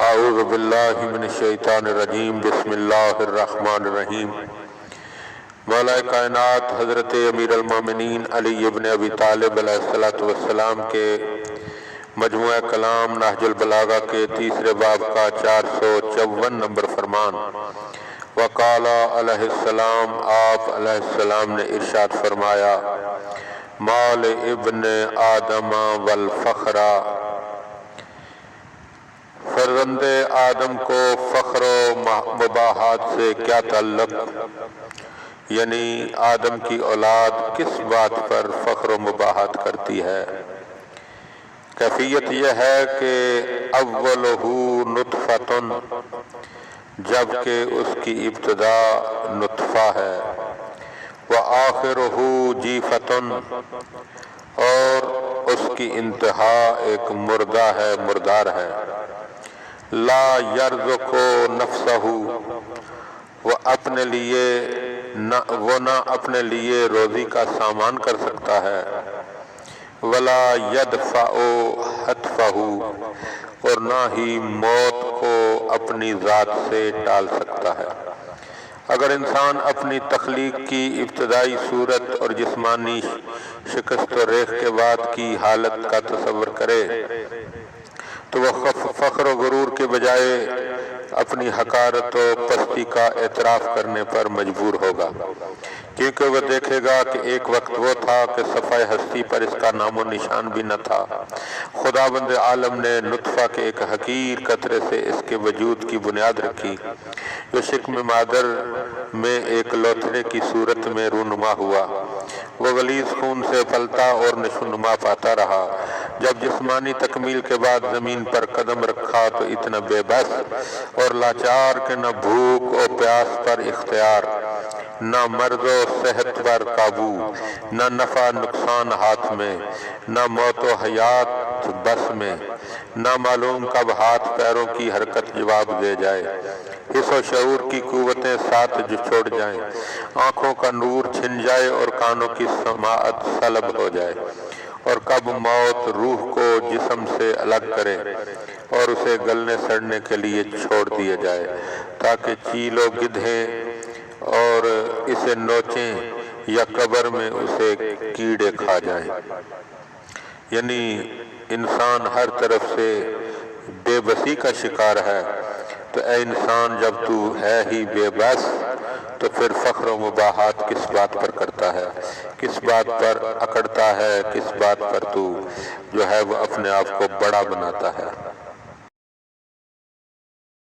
اعوذ باللہ من الشیطان الرجیم بسم اللہ الرحمن الرحیم۔ مولا کائنات حضرت امیر المومنین علی ابن ابی طالب علیہ السلام کے مجموعہ کلام نہجل بلاغہ کے تیسرے باب کا 454 نمبر فرمان۔ وقال علیہ السلام، آپ علیہ السلام نے ارشاد فرمایا، مال ابن آدم والفخرہ، فرزند آدم کو فخر و مباحات سے کیا تعلق؟ یعنی آدم کی اولاد کس بات پر فخر و مباحات کرتی ہے؟ کیفیت یہ ہے کہ اولہ نطفۃ، جبکہ اس کی ابتدا نطفہ ہے، وآخرہ جیفۃ، اور اس کی انتہا ایک مردہ ہے، مردار ہے۔ لا یرزق نفسہ، وہ نہ اپنے لیے روزی کا سامان کر سکتا ہے، ولا یدفع حتفہ، اور نہ ہی موت کو اپنی ذات سے ٹال سکتا ہے۔ اگر انسان اپنی تخلیق کی ابتدائی صورت اور جسمانی شکست و ریخت کے بعد کی حالت کا تصور کرے تو وہ فخر و غرور کے بجائے اپنی حقارت و پستی کا اعتراف کرنے پر مجبور ہوگا، کیونکہ وہ دیکھے گا کہ ایک وقت وہ تھا کہ صفحہ ہستی پر اس کا نام و نشان بھی نہ تھا۔ خداوند عالم نے نطفہ کے ایک حقیر قطرے سے اس کے وجود کی بنیاد رکھی، جو شکم مادر میں ایک لوتھڑے کی صورت میں رونما ہوا۔ وہ غلیظ خون سے پلتا اور نشو و نما پاتا رہا۔ جب جسمانی تکمیل کے بعد زمین پر قدم رکھا تو اتنا بے بس اور لاچار کہ نہ بھوک و پیاس پر اختیار، نہ مرض و صحت پر قابو، نہ نفع نقصان ہاتھ میں، نہ موت و حیات بس میں، نہ معلوم کب ہاتھ پیروں کی حرکت جواب دے جائے، حس و شعور کی قوتیں ساتھ جو چھوڑ جائیں، آنکھوں کا نور چھن جائے اور کانوں کی سماعت سلب ہو جائے، اور کب موت روح کو جسم سے الگ کرے اور اسے گلنے سڑنے کے لیے چھوڑ دیا جائے، تاکہ چیل و گدھیں اور اسے نوچیں یا قبر میں اسے کیڑے کھا جائیں۔ یعنی انسان ہر طرف سے بے بسی کا شکار ہے، تو اے انسان جب تو ہے ہی بے بس تو پھر فخر و مباحات کس بات پر کرتا ہے، کس بات پر اکڑتا ہے، کس بات پر تو جو ہے وہ اپنے آپ کو بڑا بناتا ہے؟